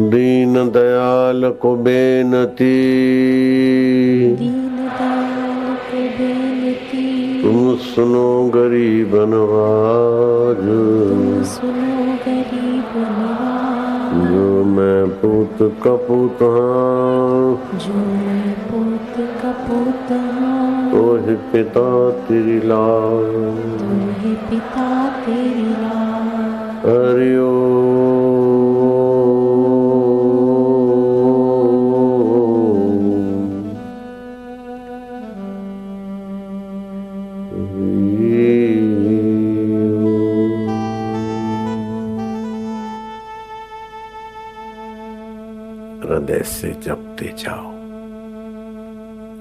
दीन दयाल को बेनती, तुम सुनो गरीब नवाज, जो मैं पूत कपूत हाँ, तो ही पिता तेरी लाज, हरि ओम। हृदय से जपते जाओ।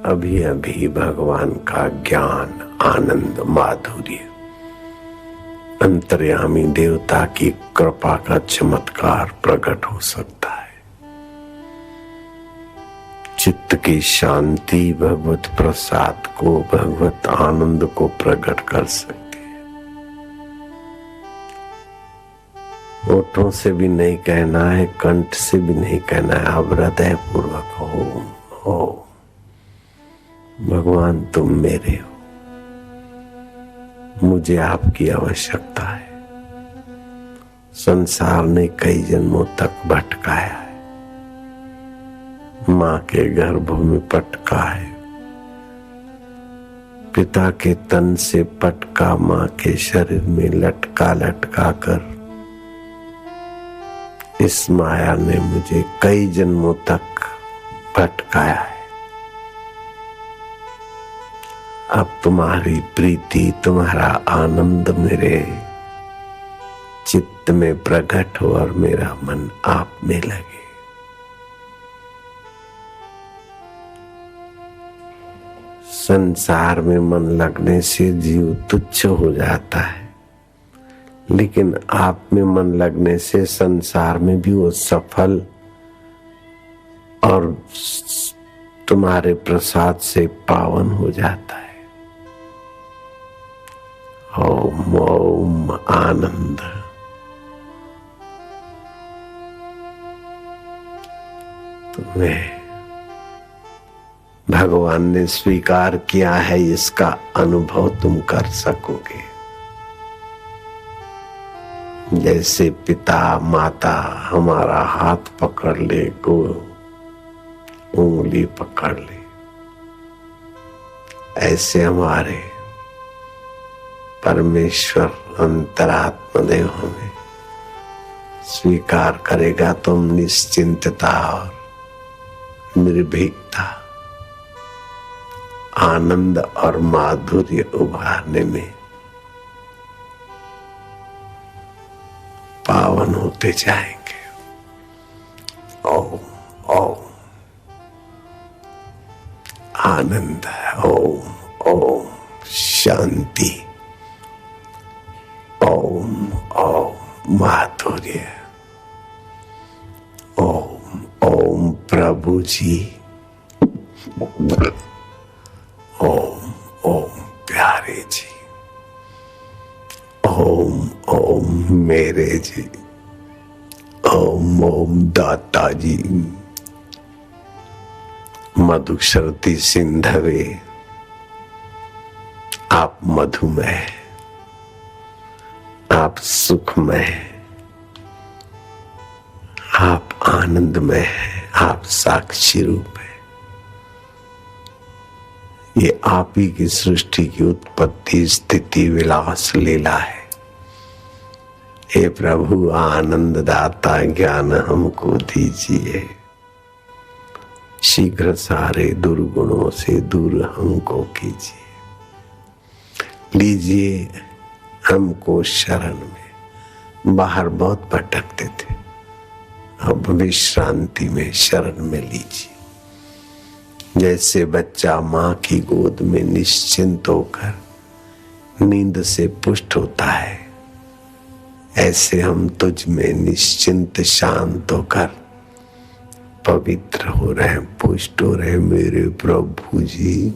अभी अभी भगवान का ज्ञान, आनंद, माधुर्य, अंतर्यामी देवता की कृपा का चमत्कार प्रकट हो सकता है। चित्त की शांति भगवत प्रसाद को, भगवत आनंद को प्रकट कर सकती है। होठों से भी नहीं कहना है, कंठ से भी नहीं कहना है, अब हृदय पूर्वक हो भगवान तुम मेरे हो, मुझे आपकी आवश्यकता है। संसार ने कई जन्मों तक भटकाया है, माँ के गर्भ में पटका है, पिता के तन से पटका, माँ के शरीर में लटका लटका कर इस माया ने मुझे कई जन्मों तक भटकाया है। अब तुम्हारी प्रीति, तुम्हारा आनंद मेरे चित्त में प्रकट हो और मेरा मन आप में लगे। संसार में मन लगने से जीव तुच्छ हो जाता है, लेकिन आप में मन लगने से संसार में भी वो सफल और तुम्हारे प्रसाद से पावन हो जाता है। ओम ओम आनंद। तुम्हें भगवान ने स्वीकार किया है, इसका अनुभव तुम कर सकोगे। जैसे पिता माता हमारा हाथ पकड़ ले, को उंगली पकड़ ले, ऐसे हमारे परमेश्वर अंतरात्मा देव हमें स्वीकार करेगा तो हम निश्चिंतता और निर्भीकता, आनंद और माधुर्य उभारने में पावन होते जाएंगे। ओम ओम आनंद, ओम ओम शांति, ओम ओम माधुर्य, ओम ओम प्रभु जी, ओम ओम प्यारे जी, ओम ओम मेरे जी, ओम ओम दाता जी। मधुशरती सिंधवे, आप मधुमय, आप सुखमय, आप आनंदमय है, आप साक्षी रूप है। ये आप ही की सृष्टि की उत्पत्ति, स्थिति, विलास लीला है। हे प्रभु आनंद दाता, ज्ञान हमको दीजिए, शीघ्र सारे दुर्गुणों से दूर हमको कीजिए। लीजिए हमको शरण में, बाहर बहुत भटकते थे, अब विश्रांति में शरण में लीजिए। जैसे बच्चा माँ की गोद में निश्चिंत होकर नींद से पुष्ट होता है, ऐसे हम तुझ में निश्चिंत शांत होकर पवित्र हो रहे, पुष्ट हो रहे मेरे प्रभु जी।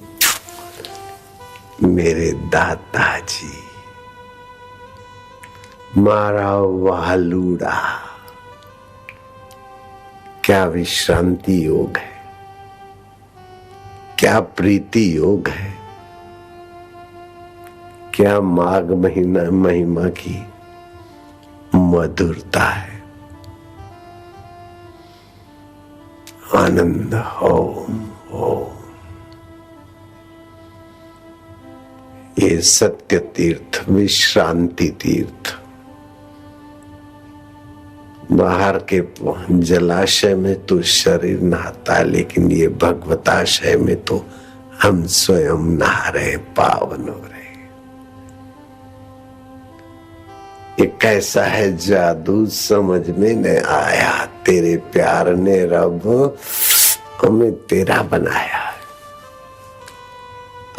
मेरे दादाजी, मारा वालूड़ा, क्या विश्रांति योग है, क्या प्रीति योग है, क्या माघ महीना महिमा की मधुरता है। आनंद ओम ओम। ये सत्य तीर्थ, विश्रांति तीर्थ। बाहर के जलाशय में तो शरीर नहाता है, लेकिन ये भगवताशय में तो हम स्वयं नहा रहे, पावन हो रहे। ये कैसा है जादू, समझ में नहीं आया। तेरे प्यार ने रब हमें तेरा बनाया।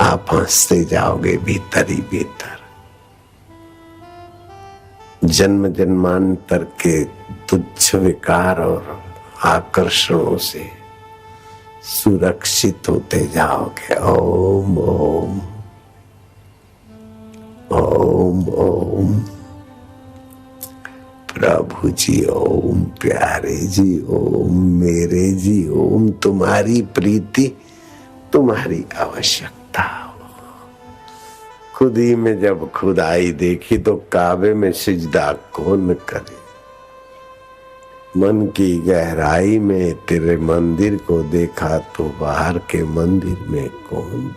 आप हंसते जाओगे भीतर ही भीतर। जन्म जन्मांतर के तुच्छ विकार और आकर्षणों से सुरक्षित होते जाओगे। ओम ओम ओम ओम। प्रभु जी ओम, प्यारे जी ओम, मेरे जी ओम। तुम्हारी प्रीति, तुम्हारी आवश्यकता। खुद ही में जब खुदाई देखी तो काबे में सिजदा कौन करे। मन की गहराई में तेरे मंदिर को देखा तो बाहर के मंदिर में कौन।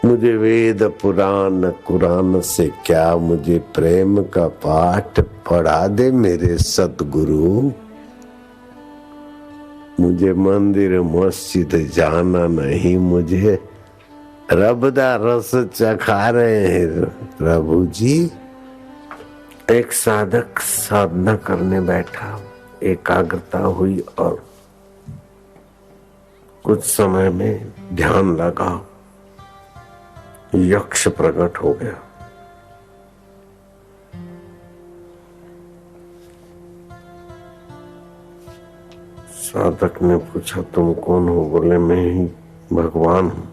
मुझे वेद पुराण कुरान से क्या, मुझे प्रेम का पाठ पढ़ा दे मेरे सतगुरु। मुझे मंदिर मस्जिद जाना नहीं, मुझे रब दा रस चखा रहे हैं प्रभु जी। एक साधक साधना करने बैठा, एकाग्रता हुई और कुछ समय में ध्यान लगा, यक्ष प्रकट हो गया। साधक ने पूछा तुम कौन हो? बोले मैं ही भगवान हूं।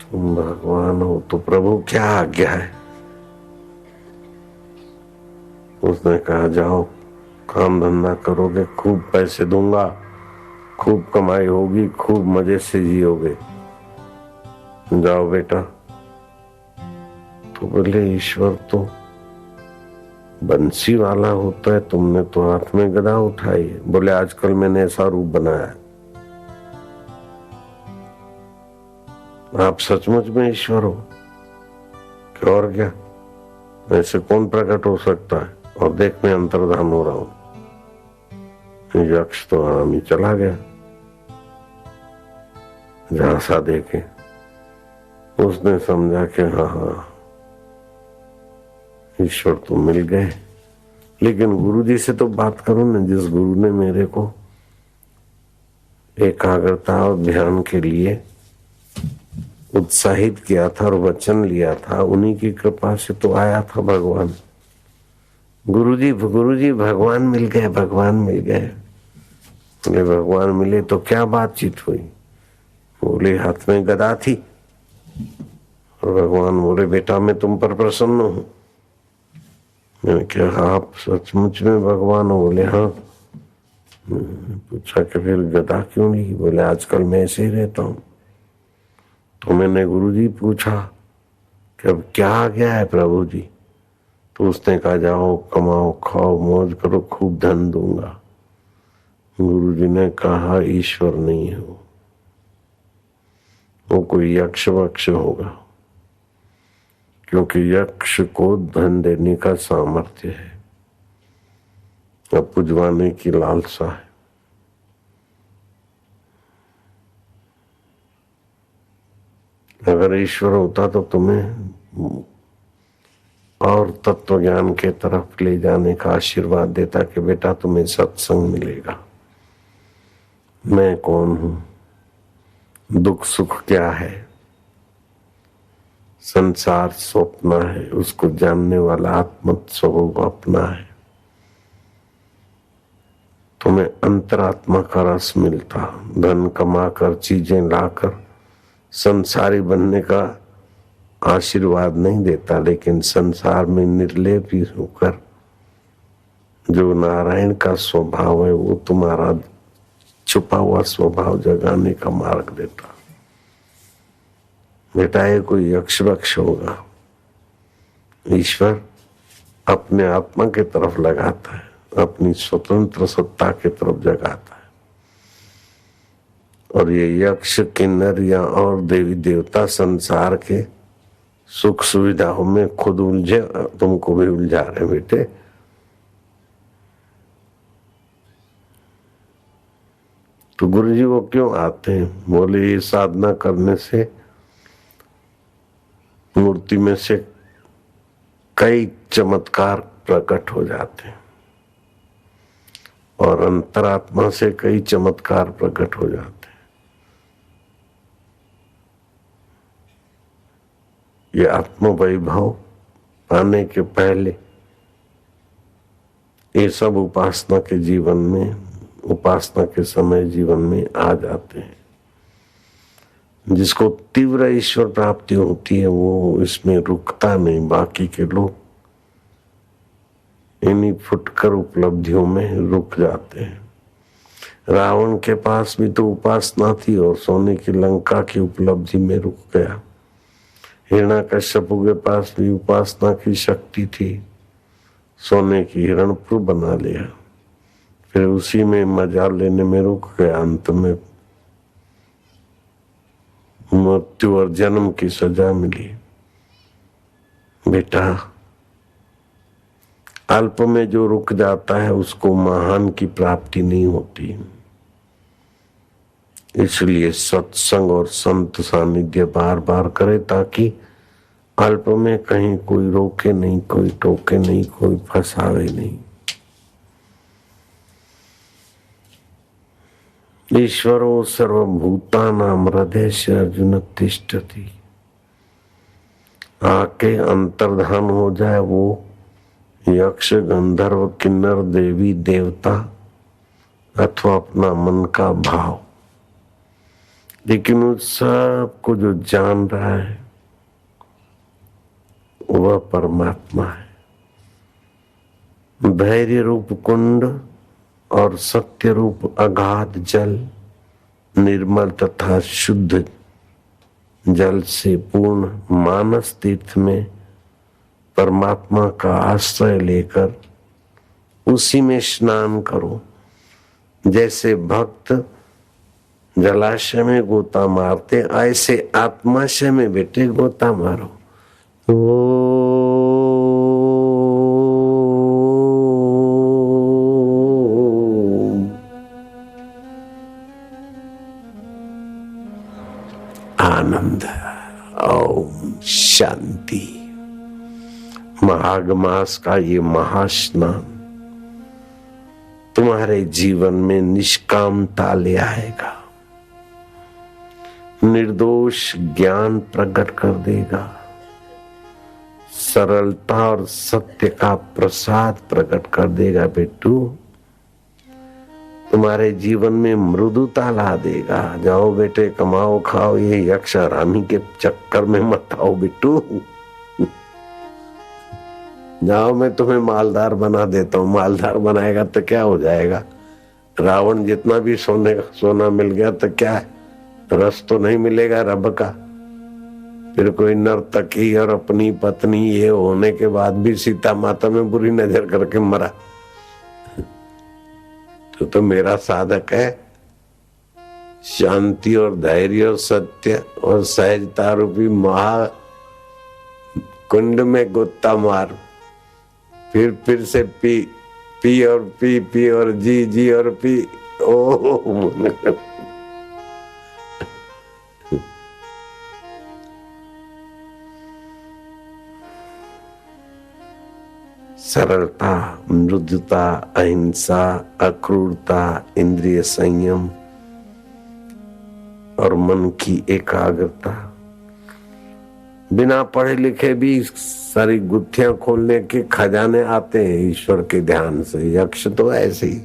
तुम भगवान हो तो प्रभु क्या आज्ञा है? उसने कहा जाओ काम धंधा करोगे, खूब पैसे दूंगा, खूब कमाई होगी, खूब मजे से जियोगे। जाओ बेटा। तो बोले ईश्वर तो बंसी वाला होता है, तुमने तो हाथ में गदा उठाई है। बोले आजकल मैंने ऐसा रूप बनाया है। आप सचमुच में ईश्वर हो कि और क्या? ऐसे कौन प्रकट हो सकता है? और देख मैं अंतर्धान हो रहा हूं। यक्ष तो आराम ही चला गया। झांसा देके उसने समझा कि हाँ ईश्वर तो मिल गए। लेकिन गुरु जी से तो बात करो ना, जिस गुरु ने मेरे को एकाग्रता और ध्यान के लिए उत्साहित किया था और वचन लिया था, उन्हीं की कृपा से तो आया था भगवान। गुरुजी भगवान मिल गए, भगवान मिल गए। बोले भगवान मिले तो क्या बातचीत हुई? बोले हाथ में गदा थी। और भगवान बोले बेटा मैं तुम पर प्रसन्न हूं। मैंने कहा आप सचमुच में भगवान हो? बोले हाँ। पूछा कि फिर गदा क्यों नहीं? बोले आजकल मैं ऐसे ही रहता हूं। तो मैंने गुरुजी पूछा कि अब क्या आ गया है प्रभु जी? तो उसने कहा जाओ कमाओ खाओ मौज करो, खूब धन दूंगा। गुरुजी ने कहा ईश्वर नहीं है वो कोई यक्ष वक्ष होगा, क्योंकि यक्ष को धन देने का सामर्थ्य है, अब पुजवाने की लालसा है। अगर ईश्वर होता तो तुम्हें और तत्व ज्ञान के तरफ ले जाने का आशीर्वाद देता कि बेटा तुम्हें सत्संग मिलेगा। मैं कौन हूं, दुख सुख क्या है, संसार स्वप्न है, उसको जानने वाला आत्म स्वरूप अपना है। हमें अंतरात्मा का रस मिलता। धन कमाकर, चीजें लाकर संसारी बनने का आशीर्वाद नहीं देता, लेकिन संसार में निर्लेप होकर जो नारायण का स्वभाव है वो तुम्हारा छुपा हुआ स्वभाव जगाने का मार्ग देता। बेटा ये कोई यक्ष वक्ष होगा, ईश्वर अपने आत्मा की तरफ लगाता है, अपनी स्वतंत्र सत्ता की तरफ जगाता है। और ये यक्ष, किन्नर या और देवी देवता संसार के सुख सुविधाओं में खुद उलझे, तुमको भी उलझा रहे बेटे। तो गुरु जी वो क्यों आते हैं? बोले ये साधना करने से मूर्ति में से कई चमत्कार प्रकट हो जाते हैं और अंतरात्मा से कई चमत्कार प्रकट हो जाते हैं। ये आत्मवैभव पाने के पहले ये सब उपासना के जीवन में, उपासना के समय जीवन में आ जाते हैं। जिसको तीव्र ईश्वर प्राप्ति होती है वो इसमें रुकता नहीं। बाकी के लोग इन्हीं फुटकर उपलब्धियों में रुक जाते हैं। रावण के पास भी तो उपासना थी और सोने की लंका की उपलब्धि में रुक गया। हिरण्याकश्यपु के पास भी उपासना की शक्ति थी, सोने की हिरणपुर बना लिया, फिर उसी में मजा लेने में रुक गया। अंत में मृत्यु और जन्म की सजा मिली। बेटा अल्प में जो रुक जाता है उसको महान की प्राप्ति नहीं होती। इसलिए सत्संग और संत सानिध्य बार बार करे ताकि अल्प में कहीं कोई रोके नहीं, कोई टोके नहीं, कोई फंसावे नहीं। ईश्वरो सर्वभूतानां हृदयेषु अर्जुन तिष्ठति। आके अंतर्धान हो जाए वो यक्ष, गंधर्व, किन्नर, देवी देवता अथवा अपना मन का भाव, लेकिन उस सब को जो जान रहा है वह परमात्मा है। धैर्य रूप कुंड और सत्य रूप अगाध जल, निर्मल तथा शुद्ध जल से पूर्ण मानस तीर्थ में परमात्मा का आश्रय लेकर उसी में स्नान करो। जैसे भक्त जलाशय में गोता मारते, ऐसे आत्माशय में बेटे गोता मारो। आनंद। ओम शांति। माघ मास का ये महास्नान तुम्हारे जीवन में निष्कामता ले आएगा, निर्दोष ज्ञान प्रकट कर देगा, सरलता और सत्य का प्रसाद प्रकट कर देगा। बेटू तुम्हारे जीवन में मृदुता ला देगा। जाओ बेटे कमाओ खाओ, ये यक्ष हरामी के चक्कर में मत आओ बेटू। जाओ मैं तुम्हें मालदार बना देता हूँ। मालदार बनाएगा तो क्या हो जाएगा? रावण जितना भी सोना मिल गया तो क्या है? रस तो नहीं मिलेगा रब का। फिर कोई नर्तकी और अपनी पत्नी ये होने के बाद भी सीता माता में बुरी नजर करके मरा तो मेरा साधक है। शांति और धैर्य और सत्य और सहजता रूपी महा कुंड में गोता मार, फिर से पी और पी और जी और पी। ओ सरलता, मृदुता, अहिंसा, अक्रूरता, इंद्रिय संयम और मन की एकाग्रता। बिना पढ़े लिखे भी सारी गुत्थियां खोलने के खजाने आते हैं ईश्वर के ध्यान से। यक्ष तो ऐसे ही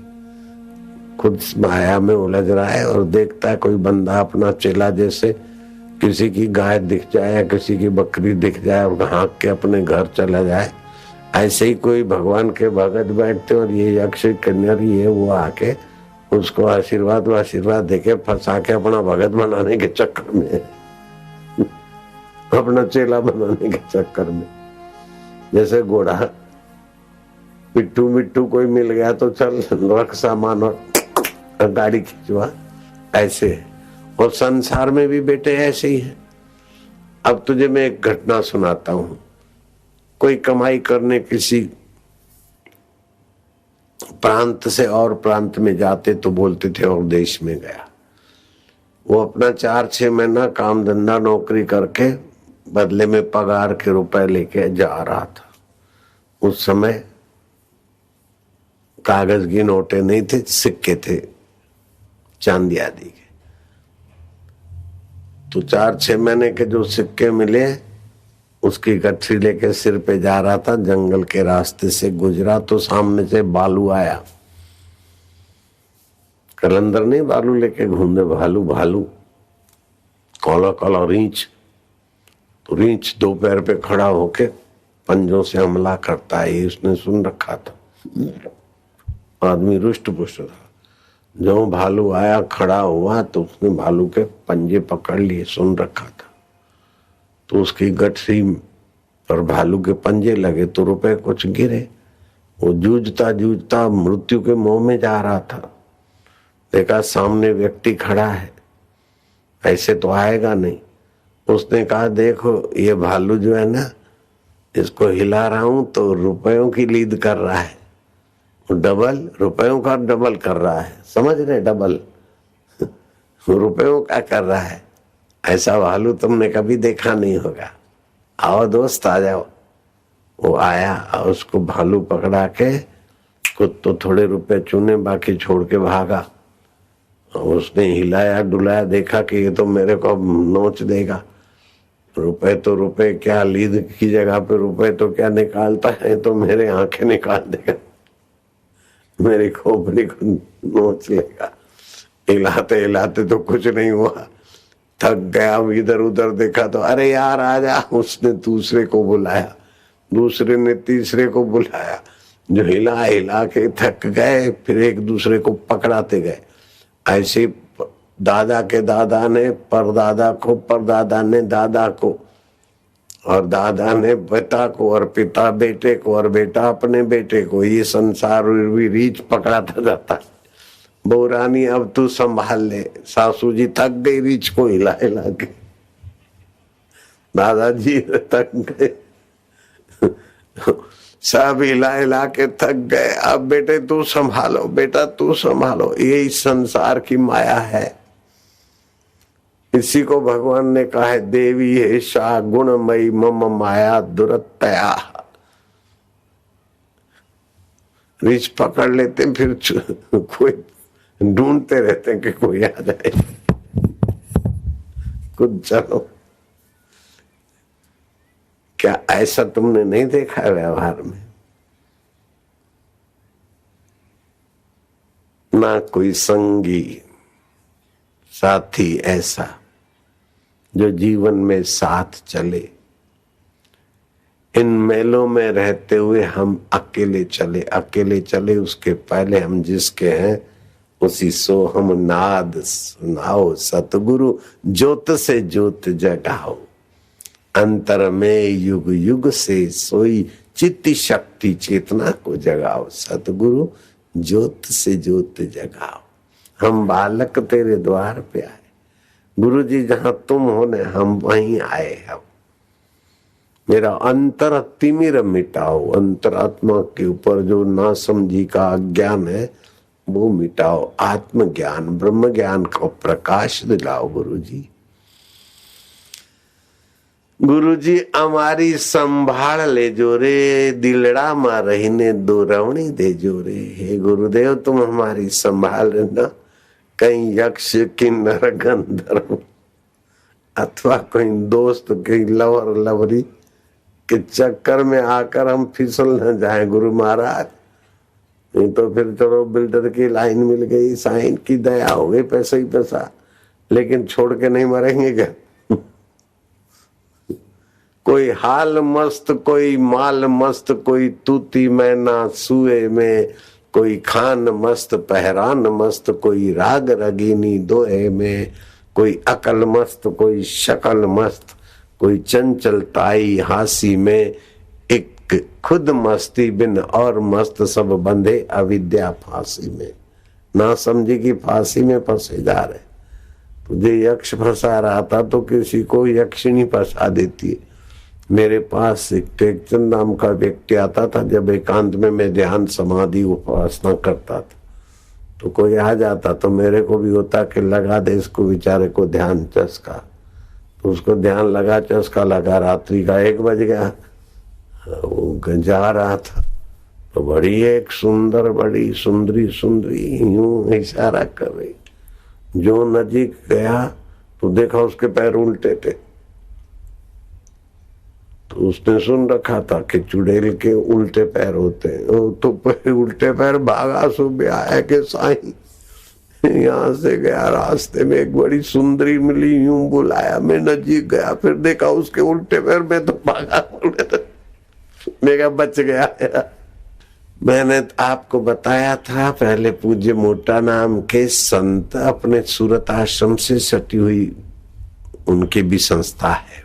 खुद माया में उलझ रहा है और देखता है कोई बंदा अपना चेला जैसे किसी की गाय दिख जाए या किसी की बकरी दिख जाए और हाँक के अपने घर चला जाए, ऐसे ही कोई भगवान के भगत बैठते और ये यक्ष किन्नर ये वो आके उसको आशीर्वाद देके फंसा के अपना भगत बनाने के चक्कर में, अपना चेला बनाने के चक्कर में। जैसे घोड़ा पिट्ठू मिट्टू कोई मिल गया तो चल रख सामान और गाड़ी खिंचवा, ऐसे। और संसार में भी बेटे ऐसे ही है। अब तुझे मैं एक घटना सुनाता हूं। कोई कमाई करने किसी प्रांत से और प्रांत में जाते तो बोलते थे और देश में गया। वो अपना 4-6 महीना काम धंधा नौकरी करके बदले में पगार के रुपए लेके जा रहा था। उस समय कागज की नोटें नहीं थे, सिक्के थे चांदी आदि के। तो 4-6 महीने के जो सिक्के मिले उसकी गठरी लेके सिर पे जा रहा था। जंगल के रास्ते से गुजरा तो सामने से भालू आया। कलंदर नहीं भालू लेके घूमने, भालू काला काला रींछ। तो रींछ 2 पैर पे खड़ा होके पंजों से हमला करता है, ये उसने सुन रखा था। आदमी रुष्ट पुष्ट था। जो भालू आया खड़ा हुआ तो उसने भालू के पंजे पकड़ लिए, सुन रखा था। तो उसकी गठरी पर भालू के पंजे लगे तो रुपए कुछ गिरे। वो जूझता मृत्यु के मुंह में जा रहा था। देखा सामने व्यक्ति खड़ा है, ऐसे तो आएगा नहीं। उसने कहा देखो ये भालू जो है ना, इसको हिला रहा हूं तो रुपयों की लीद कर रहा है, डबल रुपयों का डबल कर रहा है, समझ रहे? डबल रुपयों का कर रहा है। ऐसा भालू तुमने कभी देखा नहीं होगा। आओ दोस्त आ जाओ। वो आया और उसको भालू पकड़ा के कुछ तो थोड़े रुपए चुने, बाकी छोड़ के भागा। और उसने हिलाया डुलाया, देखा कि ये तो मेरे को नोच देगा। रुपए तो रुपए क्या, लीद की जगह पे रुपए तो क्या निकालता है, तो मेरे आंखें निकाल देगा, मेरी खोपड़ी को नोच लेगा। हिलाते हिलाते तो कुछ नहीं हुआ, थक गया। इधर उधर देखा तो अरे यार आजा। उसने दूसरे को बुलाया, दूसरे ने तीसरे को बुलाया। जो हिला हिला के थक गए, फिर एक दूसरे को पकड़ाते गए। ऐसे दादा के दादा ने परदादा को, परदादा ने दादा को, और दादा ने पिता को, और पिता बेटे को, और बेटा अपने बेटे को। ये संसार भी रीछ पकड़ाता जाता। बहू रानी अब तू संभाल ले। सासू जी थक गई रीछ को हिला हिला के, दादाजी थक गए, सब हिला हिला के थक गए। अब बेटे तू संभालो, बेटा तू संभालो। यही संसार की माया है। इसी को भगवान ने कहा है देवी है शाह गुणमयी मम माया दुरतया। रीछ पकड़ लेते फिर कोई ढूंढते रहते हैं कि कोई आ जाए, कुछ चलो। क्या ऐसा तुमने नहीं देखा है व्यवहार में? ना कोई संगी साथी ऐसा जो जीवन में साथ चले। इन मेलों में रहते हुए हम अकेले चले, उसके पहले हम जिसके हैं उसी सो हम नाद सुनाओ। सतगुरु ज्योत से ज्योत जगाओ, अंतर में युग युग से सोई चित्त शक्ति चेतना को जगाओ। सतगुरु ज्योत से ज्योत जगाओ। हम बालक तेरे द्वार पे आए, गुरु जी जहां तुम हो न हम वहीं आए। हम मेरा अंतर तिमिर मिटाओ, अंतरात्मा के ऊपर जो नासमझी का अज्ञान है वो मिटाओ। आत्मज्ञान ब्रह्म ज्ञान को प्रकाश दिलाओ। गुरु जी हमारी संभाल ले जो रे, दिलड़ा मा रहीने दो रवणी दे जो रे। हे गुरुदेव तुम हमारी संभाल लेना, कहीं यक्ष किन्नर गंधर्व अथवा कोई दोस्त के लवर लवरी के चक्कर में आकर हम फिसल न जाए। गुरु महाराज नहीं तो फिर चलो बिल्डर की लाइन मिल गई, साइन की दया हो गई, पैसा ही पैसा, लेकिन छोड़ के नहीं मरेंगे क्या? कोई हाल मस्त, कोई माल मस्त, कोई तूती मैना सुए में, कोई खान मस्त पहरान मस्त, कोई राग रगीनी दोहे में, कोई अकल मस्त, कोई शकल मस्त, कोई चंचलताई हासी में, एक खुद मस्ती बिन और मस्त, सब बंधे अविद्या फांसी में। ना समझी की फांसी में फंसे जा रहे। तुझे यक्ष फंसा रहा था तो किसी को यक्षिणी फंसा देती है। मेरे पास एक टेकचंद नाम का व्यक्ति आता था, जब एकांत में मैं ध्यान समाधि उपासना करता था तो कोई आ जाता तो मेरे को भी होता कि लगा दे इसको बेचारे को ध्यान चस्का। तो उसको ध्यान लगा, चस्का लगा, रात्रि का 1 बज गया, वो जा रहा था तो बड़ी एक सुंदर, बड़ी सुंदरी यूं इशारा कर रही। जो नजीक गया तो देखा उसके पैर उल्टे थे। तो उसने सुन रखा था कि चुड़ैल के उल्टे पैर होते हैं, तो उल्टे पैर भागा सुबह आया कि साईं यहाँ से गया, रास्ते में एक बड़ी सुंदरी मिली, यूं बुलाया, मैं नजीक गया, फिर देखा उसके उल्टे पैर में, तो भागा, मेरा बच गया। मैंने आपको बताया था पहले, पूज्य मोटा नाम के संत अपने सूरत आश्रम से सटी हुई उनकी भी संस्था है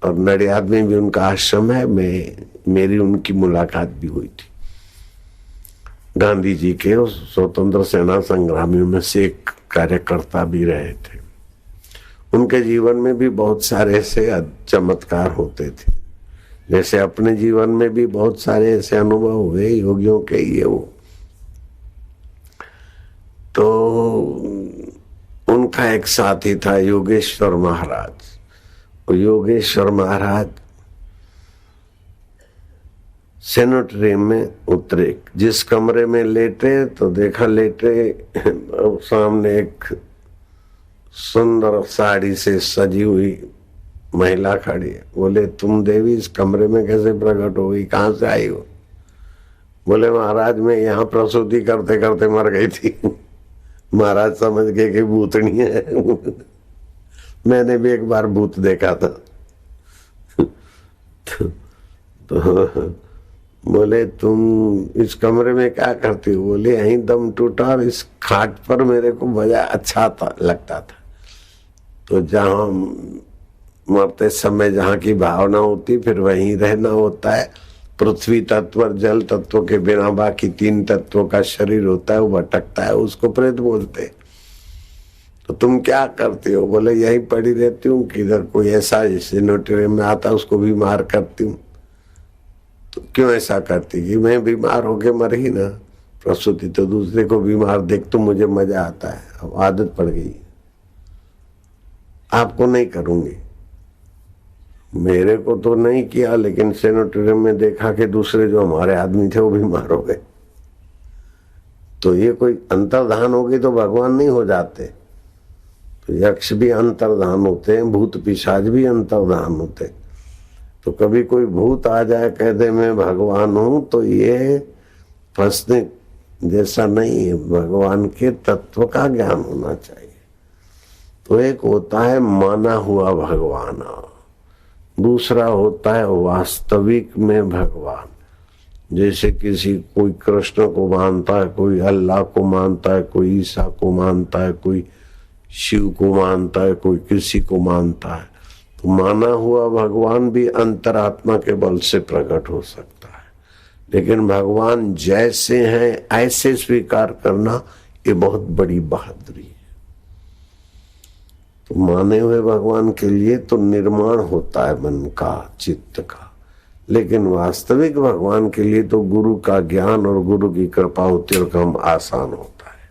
और नडियाद में भी उनका आश्रम है। मेरी उनकी मुलाकात भी हुई थी। गांधी जी के स्वतंत्र सेना संग्रामियों में से एक कार्यकर्ता भी रहे थे। उनके जीवन में भी बहुत सारे ऐसे चमत्कार होते थे, जैसे अपने जीवन में भी बहुत सारे ऐसे अनुभव हुए योगियों के। ये वो तो उनका एक साथी था योगेश्वर महाराज। योगेश्वर महाराज सेनेटरी में उतरे, जिस कमरे में लेटे तो देखा लेटे सामने एक सुंदर साड़ी से सजी हुई महिला खड़ी है। बोले तुम देवी इस कमरे में कैसे प्रकट हो गई, कहाँ से आई हो? बोले महाराज मैं यहाँ प्रसूति करते करते मर गई थी। महाराज समझ गए कि भूतनी है। मैंने भी एक बार भूत देखा था। तो बोले तुम इस कमरे में क्या करती हो? बोले यहीं दम टूटा और इस खाट पर मेरे को बड़ा अच्छा था लगता था। तो जहाँ मरते समय जहाँ की भावना होती फिर वहीं रहना होता है। पृथ्वी तत्व और जल तत्व के बिना बाकी 3 तत्वों का शरीर होता है, वो भटकता है, उसको प्रेत बोलते हैं। तो तुम क्या करती हो? बोले यही पड़ी रहती हूँ, किधर कोई ऐसा सेनेटरी में आता उसको बीमार करती हूँ। तो क्यों ऐसा करती? कि मैं बीमार होके मर ही ना, प्रसूति तो दूसरे को बीमार देख तो मुझे मजा आता है, अब आदत पड़ गई। आपको नहीं करूंगी, मेरे को तो नहीं किया, लेकिन सेनेटरी में देखा कि दूसरे जो हमारे आदमी थे वो बीमार हो गए। तो ये कोई अंतर्धान होगी तो भगवान नहीं हो जाते? तो यक्ष भी अंतर्धान होते हैं, भूत पिशाच भी अंतर्धान होते। तो कभी कोई भूत आ जाए कह दे मैं भगवान हूं, तो ये फंसने जैसा नहीं है। भगवान के तत्व का ज्ञान होना चाहिए। तो एक होता है माना हुआ भगवान, दूसरा होता है वास्तविक में भगवान। जैसे किसी कोई कृष्ण को मानता है, कोई अल्लाह को मानता है, कोई ईसा को मानता है, कोई शिव को मानता है, कोई किसी को मानता है। तो माना हुआ भगवान भी अंतरात्मा के बल से प्रकट हो सकता है, लेकिन भगवान जैसे हैं ऐसे स्वीकार करना ये बहुत बड़ी बहादुरी है। तो माने हुए भगवान के लिए तो निर्माण होता है मन का, चित्त का, लेकिन वास्तविक भगवान के लिए तो गुरु का ज्ञान और गुरु की कृपा होती है और काम आसान होता है।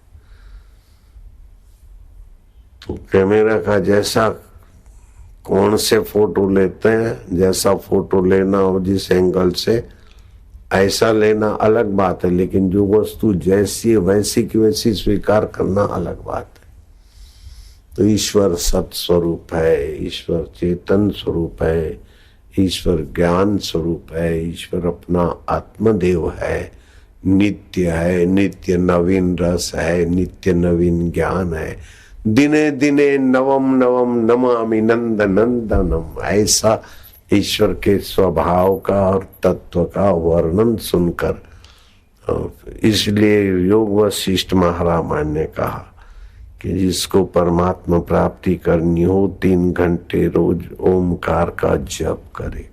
तो कैमरा का जैसा कौन से फोटो लेते हैं, जैसा फोटो लेना हो जिस एंगल से ऐसा लेना अलग बात है, लेकिन जो वस्तु जैसी है वैसी की वैसी स्वीकार करना अलग बात है। तो ईश्वर सत स्वरूप है, ईश्वर चेतन स्वरूप है, ईश्वर ज्ञान स्वरूप है, ईश्वर अपना आत्मदेव है, नित्य है, नित्य नवीन रस है, नित्य नवीन ज्ञान है। दिने दिने नवम नवम नमामि नंद नंदनम। ऐसा ईश्वर के स्वभाव का और तत्व का वर्णन सुनकर, इसलिए योग वशिष्ठ महाराज ने कहा कि जिसको परमात्मा प्राप्ति करनी हो 3 घंटे रोज ओमकार का जप करे,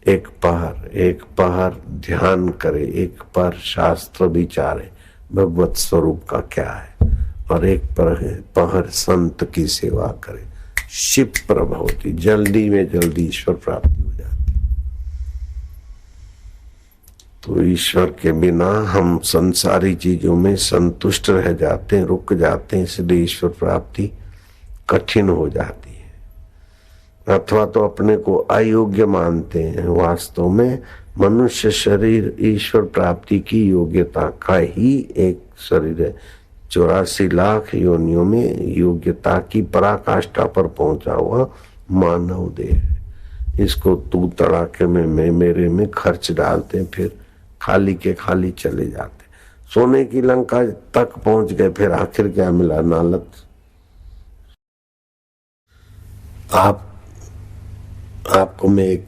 एक पहर ध्यान करे, एक पहर शास्त्र विचारे भगवत स्वरूप का क्या है, और एक पहर संत की सेवा करे। क्षिप्र भवति, जल्दी में जल्दी ईश्वर प्राप्ति हो जाती। तो ईश्वर के बिना हम संसारी चीजों में संतुष्ट रह जाते हैं, रुक जाते हैं, इसलिए ईश्वर प्राप्ति कठिन हो जाती है। अथवा तो अपने को अयोग्य मानते हैं। वास्तव में मनुष्य शरीर ईश्वर प्राप्ति की योग्यता का ही एक शरीर है। 84 लाख योनियों में योग्यता की पराकाष्ठा पर पहुंचा हुआ मानव देह। इसको तू तड़ाके में मैं मेरे में खर्च डालते, फिर खाली के खाली चले जाते। सोने की लंका तक पहुंच गए, फिर आखिर क्या मिला? नालत। आपको मैं एक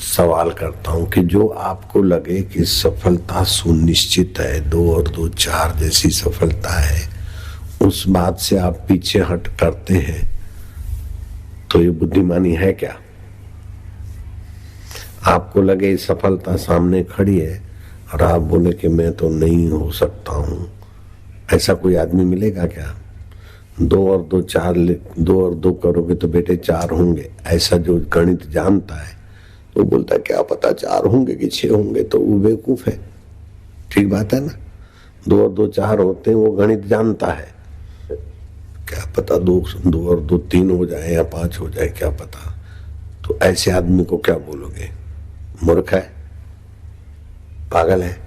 सवाल करता हूं कि जो आपको लगे कि सफलता सुनिश्चित है, 2 और 2 4 जैसी सफलता है, उस बात से आप पीछे हट करते हैं, तो ये बुद्धिमानी है क्या? आपको लगे सफलता सामने खड़ी है और आप बोले कि मैं तो नहीं हो सकता हूं, ऐसा कोई आदमी मिलेगा क्या? 2 और 2 4, 2 और 2 करोगे तो बेटे 4 होंगे, ऐसा जो गणित जानता है तो बोलता है क्या पता 4 होंगे कि 6 होंगे, तो वो बेवकूफ है। ठीक बात है ना? 2 और 2 4 होते हैं, वो गणित जानता है। क्या पता 2 और 2 3 हो जाए या 5 हो जाए, क्या पता। तो ऐसे आदमी को क्या बोलोगे? मूर्ख है, पागल है।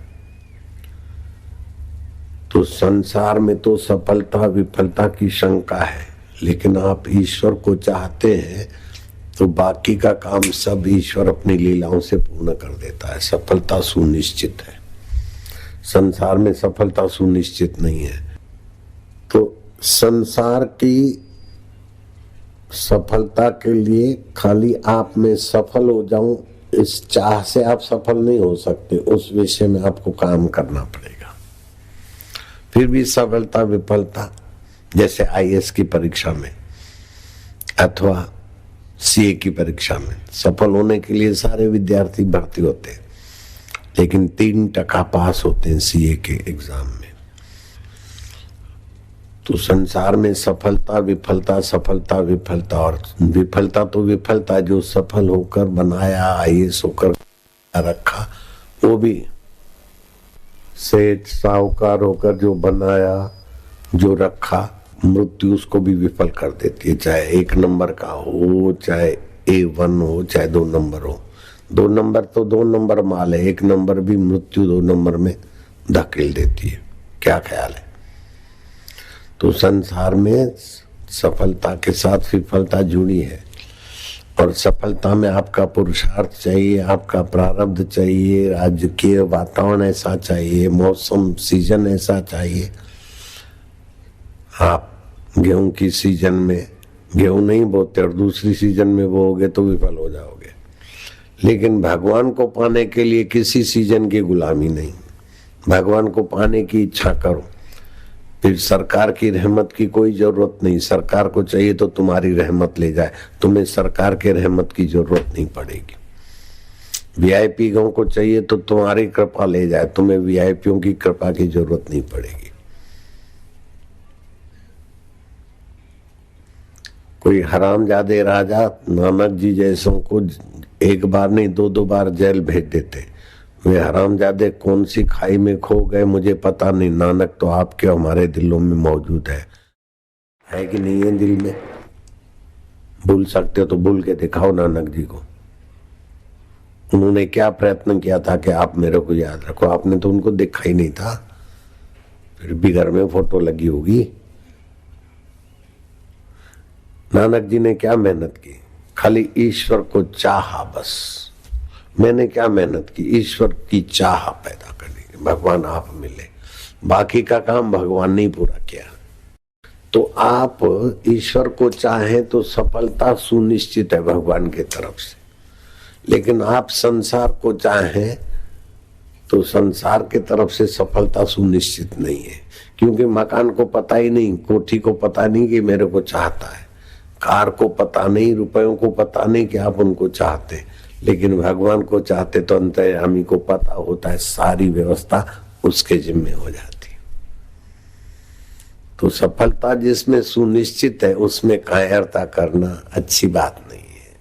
तो संसार में तो सफलता विफलता की शंका है, लेकिन आप ईश्वर को चाहते हैं तो बाकी का काम सब ईश्वर अपनी लीलाओं से पूर्ण कर देता है। सफलता सुनिश्चित है। संसार में सफलता सुनिश्चित नहीं है। तो संसार की सफलता के लिए खाली आप में सफल हो जाऊं, इस चाह से आप सफल नहीं हो सकते। उस विषय में आपको काम करना पड़ेगा। फिर भी सफलता विफलता, जैसे आईएएस की परीक्षा में अथवा सीए की परीक्षा में सफल होने के लिए सारे विद्यार्थी भर्ती होते हैं, लेकिन 3% पास होते हैं सीए के एग्जाम में। तो संसार में सफलता विफलता, सफलता विफलता, और विफलता तो विफलता जो सफल होकर बनाया, आईएएस होकर रखा, वो भी सेठ साहूकार होकर जो बनाया, जो रखा, मृत्यु उसको भी विफल कर देती है। चाहे 1 नंबर का हो, चाहे A1 हो, चाहे 2 नंबर हो। 2 नंबर तो 2 नंबर माल है, 1 नंबर भी मृत्यु 2 नंबर में धकेल देती है। क्या ख्याल है? तो संसार में सफलता के साथ विफलता जुड़ी है, और सफलता में आपका पुरुषार्थ चाहिए, आपका प्रारब्ध चाहिए, राजकीय वातावरण ऐसा चाहिए, मौसम सीजन ऐसा चाहिए। आप गेहूं की सीजन में गेहूं नहीं बोते और दूसरी सीजन में बोओगे तो विफल हो जाओगे। लेकिन भगवान को पाने के लिए किसी सीजन की गुलामी नहीं, भगवान को पाने की इच्छा करो। फिर सरकार की रहमत की कोई जरूरत नहीं। सरकार को चाहिए तो तुम्हारी रहमत ले जाए, तुम्हें सरकार के रहमत की जरूरत नहीं पड़ेगी। वीआईपी गौ को चाहिए तो तुम्हारी कृपा ले जाए, तुम्हें वीआईपीओं की कृपा की जरूरत नहीं पड़ेगी। कोई हरामजादे राजा नानक जी जैसों को 1 बार नहीं 2-2 बार जेल भेज देते। वे हरामजादे कौन सी खाई में खो गए मुझे पता नहीं, नानक तो आपके हमारे दिलों में मौजूद है कि नहीं है? दिल में भूल सकते हो तो भूल के दिखाओ नानक जी को। उन्होंने क्या प्रयत्न किया था कि आप मेरे को याद रखो? आपने तो उनको देखा ही नहीं था, फिर भी घर में फोटो लगी होगी। नानक जी ने क्या मेहनत की? खाली ईश्वर को चाहा बस। मैंने क्या मेहनत की? ईश्वर की चाह पैदा करने की भगवान आप मिले, बाकी का काम भगवान ने ही पूरा किया। तो आप ईश्वर को चाहें तो सफलता सुनिश्चित है भगवान की तरफ से, लेकिन आप संसार को चाहें तो संसार की तरफ से सफलता सुनिश्चित नहीं है, क्योंकि मकान को पता ही नहीं, कोठी को पता नहीं कि मेरे को चाहता है, कार को पता नहीं, रुपयों को पता नहीं कि आप उनको चाहते, लेकिन भगवान को चाहते तो अंतर्यामी को पता होता है, सारी व्यवस्था उसके जिम्मे हो जाती। तो सफलता जिसमें सुनिश्चित है उसमें कायरता करना अच्छी बात नहीं है।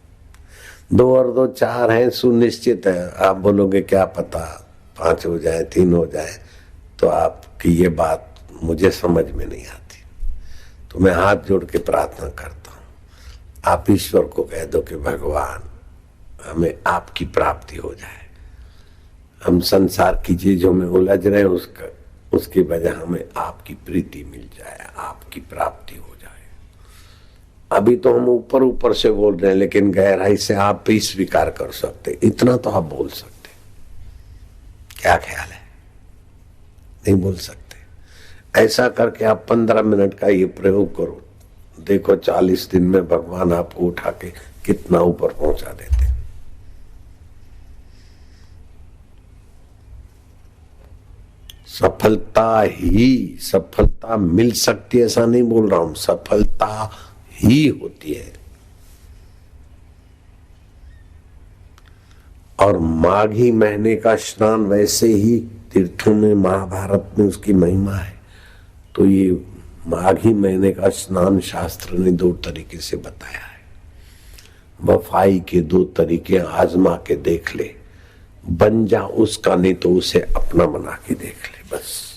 2 और 2 4 है, सुनिश्चित है। आप बोलोगे क्या पता 5 हो जाए, 3 हो जाए, तो आपकी ये बात मुझे समझ में नहीं आती। तो मैं हाथ जोड़ के प्रार्थना करता हूँ, आप ईश्वर को कह दो कि भगवान हमें आपकी प्राप्ति हो जाए, हम संसार की चीजों में उलझ रहे हैं, उसकी वजह हमें आपकी प्रीति मिल जाए, आपकी प्राप्ति हो जाए। अभी तो हम ऊपर ऊपर से बोल रहे हैं, लेकिन गहराई से आप भी स्वीकार कर सकते, इतना तो आप बोल सकते। क्या ख्याल है? नहीं बोल सकते। ऐसा करके आप 15 मिनट का ये प्रयोग करो, देखो 40 दिन में भगवान आपको उठा के कितना ऊपर पहुंचा देते। सफलता मिल सकती है, ऐसा नहीं बोल रहा हूं, सफलता ही होती है। और माघी महीने का स्नान वैसे ही तीर्थों में, महाभारत में उसकी महिमा है। तो ये माघी महीने का स्नान शास्त्र ने 2 तरीके से बताया है। वफाई के 2 तरीके आजमा के देख ले, बन जा उसका, नहीं तो उसे अपना बना के देख ले, बस।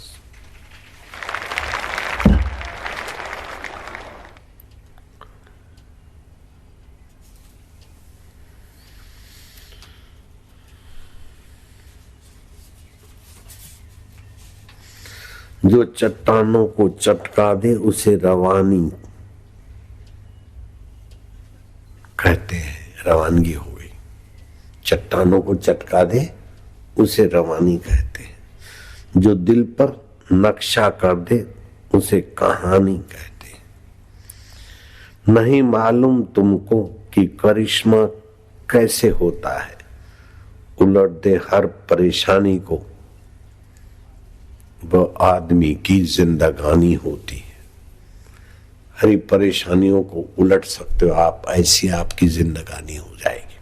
जो चट्टानों को चटका दे उसे रवानी कहते हैं, रवानगी हो गई। चट्टानों को चटका दे उसे रवानी कहते हैं। जो दिल पर नक्शा कर दे उसे कहानी कहते हैं। नहीं मालूम तुमको कि करिश्मा कैसे होता है, उलट दे हर परेशानी को, वह आदमी की जिंदगानी होती है। हरी परेशानियों को उलट सकते हो आप, ऐसी आपकी जिंदगानी हो जाएगी।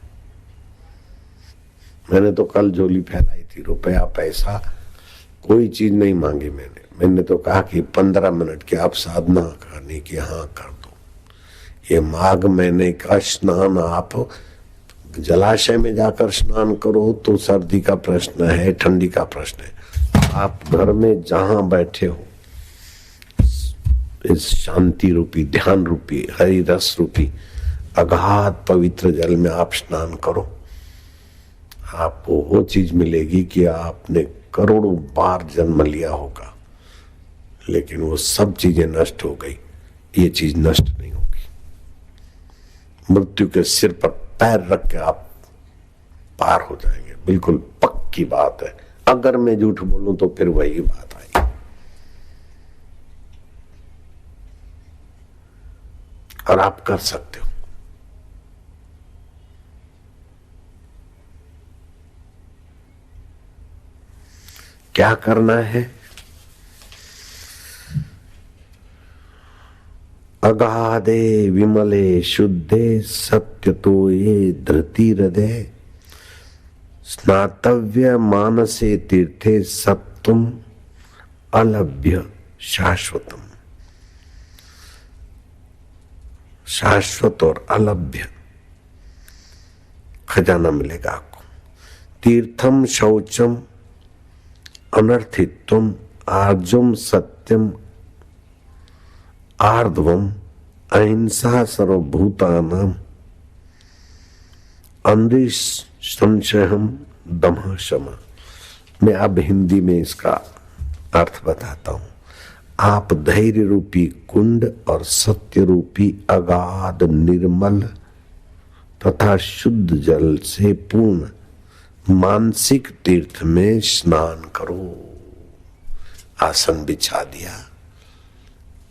मैंने तो कल झोली फैलाई थी, रुपया पैसा कोई चीज नहीं मांगी मैंने तो कहा कि 15 मिनट की आप साधना करने की, हाँ कर दो। ये माघ महीने का स्नान आप जलाशय में जाकर स्नान करो तो सर्दी का प्रश्न है, ठंडी का प्रश्न है। आप घर में जहां बैठे हो, इस शांति रूपी, ध्यान रूपी, हरि रस रूपी अगाध पवित्र जल में आप स्नान करो, आपको वो चीज मिलेगी कि आपने करोड़ों बार जन्म लिया होगा, लेकिन वो सब चीजें नष्ट हो गई, ये चीज नष्ट नहीं होगी। मृत्यु के सिर पर पैर रख के आप पार हो जाएंगे, बिल्कुल पक्की बात है। अगर मैं झूठ बोलूं तो फिर वही बात आई। और आप कर सकते हो। क्या करना है? अगाधे विमले शुद्धे सत्य तो ये धृति हृदय, स्नातव्य मानसे तीर्थे सत्वम अलभ्य शाश्वतम। शाश्वत और अलभ्य खजाना मिलेगा आपको। तीर्थम शौचम अनर्थित्वम आर्जुम सत्यम आर्धवम अहिंसा सर्वभूतानाम अंधेश संशयम दमः शमा। मैं अब हिंदी में इसका अर्थ बताता हूं। आप धैर्य रूपी कुंड और सत्य रूपी अगाध निर्मल तथा शुद्ध जल से पूर्ण मानसिक तीर्थ में स्नान करो। आसन बिछा दिया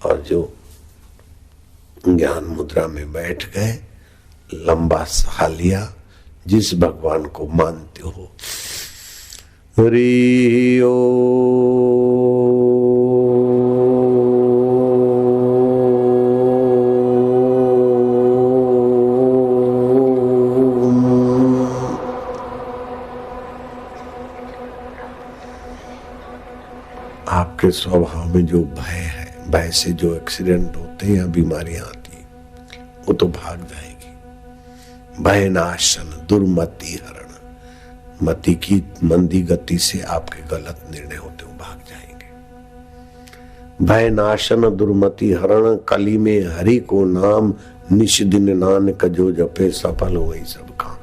और जो ज्ञान मुद्रा में बैठ गए, लंबा साह लिया। जिस भगवान को मानते हो, हरि ओम। आपके स्वभाव में जो भय है, भय से जो एक्सीडेंट होते हैं या बीमारियां आती है, वो तो भाग जाएगी। भय नाशन दुर्मति हरण, मति की मंदी गति से आपके गलत निर्णय होते वो भाग जाएंगे। भय नाशन दुर्मति हरण, कली में हरि को नाम, निश दिन नानक जो जपे सफल हो वही सब काम।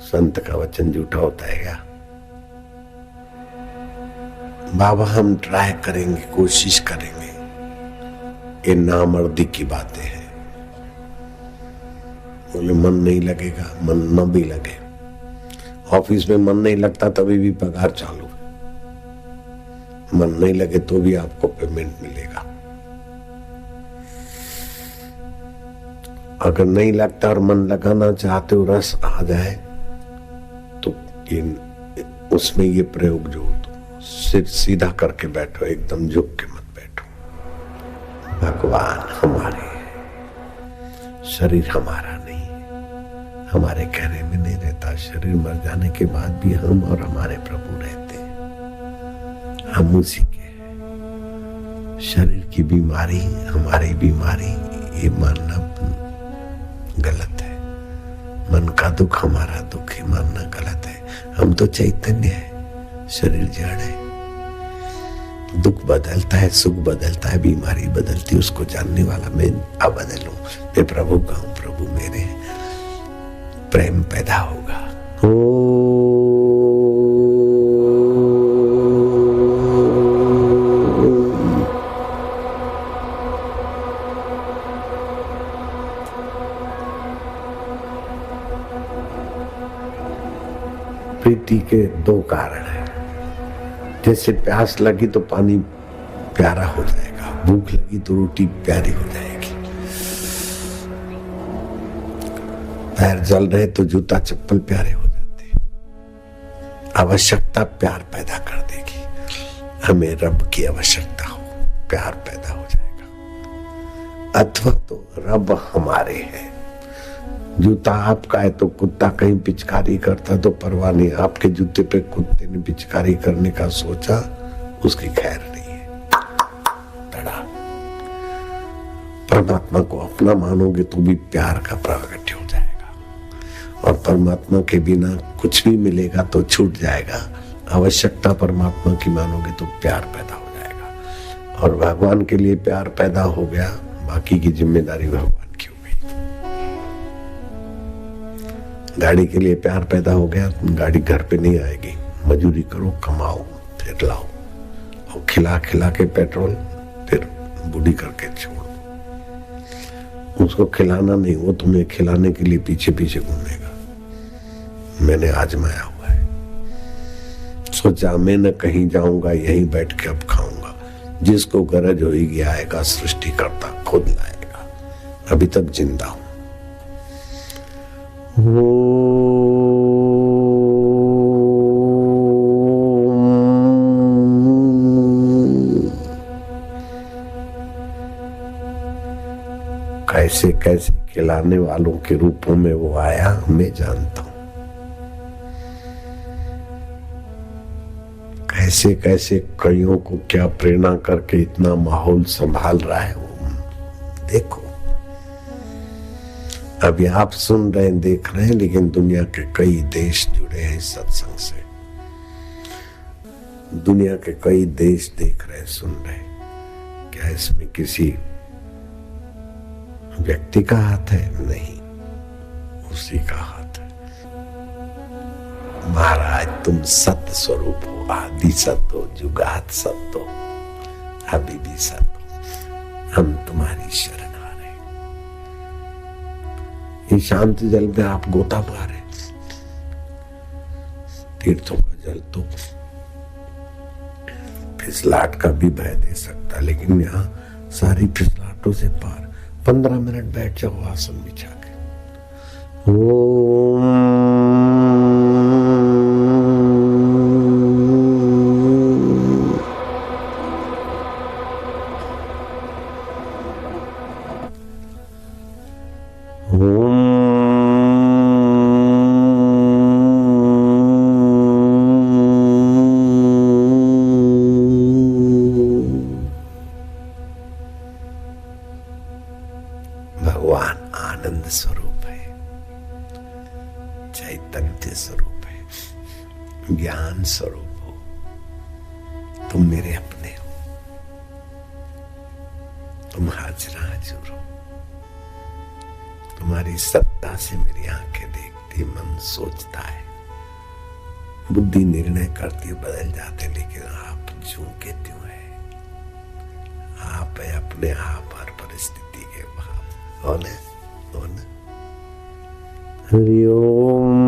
संत का वचन झूठा होता है क्या? बाबा हम ट्राई करेंगे, कोशिश करेंगे, ये नामर्दी की बातें हैं। बोले मन नहीं लगेगा, मन न भी लगे। ऑफिस में मन नहीं लगता तभी भी पगार चालू है, मन नहीं लगे तो भी आपको पेमेंट मिलेगा। अगर नहीं लगता और मन लगाना चाहते हो, रस आ जाए तो उसमें ये प्रयोग जो तो सिर सीधा करके बैठो, एकदम झुक के मत बैठो। भगवान हमारे, शरीर हमारा नहीं, हमारे कहने में नहीं रहता। शरीर मर जाने के बाद भी हम और हमारे प्रभु रहते हैं, हम उसी के हैं। शरीर की बीमारी हमारी बीमारी, ये मानना गलत है। मन का दुख हमारा दुख, ही मानना गलत है। हम तो चैतन्य है, शरीर जड़ है। दुख बदलता है, सुख बदलता है, बीमारी बदलती है, उसको जानने वाला मैं अबदल हूं। मैं प्रभु का हूं, प्रभु मेरे हैं, प्रेम पैदा होगा। प्रीति के दो कारण हैं। जैसे प्यास लगी तो पानी प्यारा हो जाएगा, भूख लगी तो रोटी प्यारी हो जाएगी, पैर जल रहे तो जूता चप्पल प्यारे हो जाते। आवश्यकता प्यार पैदा कर देगी। हमें रब की आवश्यकता हो, प्यार पैदा हो जाएगा। अथवा तो रब हमारे हैं। जूता आपका है तो कुत्ता कहीं पिचकारी करता तो परवाह नहीं, आपके जूते पे कुत्ते ने पिचकारी करने का सोचा, उसकी खैर नहीं है। तड़ा परमात्मा को अपना मानोगे तो भी प्यार का प्रागट्य हो जाएगा, और परमात्मा के बिना कुछ भी मिलेगा तो छूट जाएगा। आवश्यकता परमात्मा की मानोगे तो प्यार पैदा हो जाएगा, और भगवान के लिए प्यार पैदा हो गया, बाकी की जिम्मेदारी भगवान की हो गई। गाड़ी के लिए प्यार पैदा हो गया, गाड़ी घर पे नहीं आएगी, मजदूरी करो, कमाओ, फिर लाओ, और खिला खिला के पेट्रोल फिर बूढ़ी करके छोड़ो। उसको खिलाना नहीं, वो तुम्हें खिलाने के लिए पीछे पीछे घूमेगा। मैंने आजमाया हुआ है, सोचा मैं न कहीं जाऊंगा, यहीं बैठ के अब खाऊंगा। जिसको गरज होगी आएगा, सृष्टि करता खुद लाएगा। अभी तक जिंदा हूं। कैसे कैसे खिलाने वालों के रूपों में वो आया, मैं जानता हूं। कैसे कैसे कईयों को क्या प्रेरणा करके इतना माहौल संभाल रहा है वो देखो। अभी आप सुन रहे हैं, देख रहे हैं, लेकिन दुनिया के कई देश जुड़े हैं इस सत्संग से। दुनिया के कई देश देख रहे हैं, सुन रहे हैं। क्या इसमें किसी व्यक्ति का हाथ है? नहीं, उसी का हाथ है। महाराज तुम सत्य स्वरूप हो, आदि सत्य हो, जुगात सत्य हो, अभी भी सत्य हो। हम तुम्हारी शरण आ रहे। ये शांत जल में आप गोता मारे, तीर्थों का जल तो फिसलाहट का भी भय दे सकता, लेकिन यहाँ सारी फिसलाहटों से पार 15 मिनट बैठ जाओ आसन बिछा के। ओम भगवान आनंद स्वरूप है, चैतन्य स्वरूप है, ज्ञान स्वरूप हो। तुम मेरे अपने हो, तुम हाजरा हजूर हो। तुम्हारी सत्ता से मेरी आंखें देखती, मन सोचता है, बुद्धि निर्णय करती, बदल जाते, लेकिन आप झूके क्यों है? आप है अपने आप हर परिस्थिति के भाव। कौन है? हरि ओम।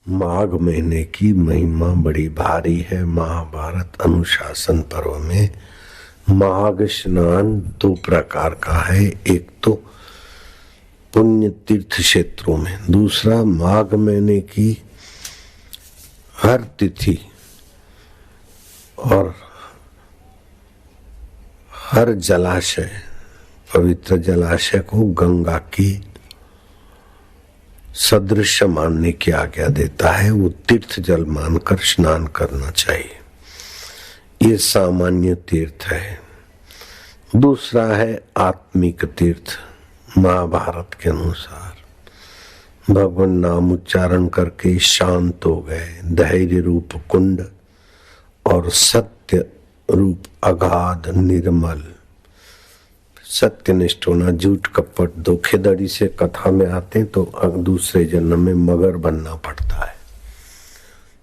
माघ महीने की महिमा बड़ी भारी है। महाभारत अनुशासन पर्व में माघ स्नान 2 प्रकार का है। एक तो पुण्य तीर्थ क्षेत्रों में, दूसरा माघ महीने की हर तिथि और हर जलाशय, पवित्र जलाशय को गंगा की सदृश मानने की आज्ञा देता है। वो तीर्थ जल मानकर स्नान करना चाहिए। ये सामान्य तीर्थ है। दूसरा है आत्मिक तीर्थ। महाभारत के अनुसार भगवान नाम उच्चारण करके शांत हो गए, धैर्य रूप कुंड और सत्य रूप अगाध निर्मल, सत्यनिष्ठ होना, झूठ कपट धोखेधड़ी से कथा में आते तो दूसरे जन्म में मगर बनना पड़ता है।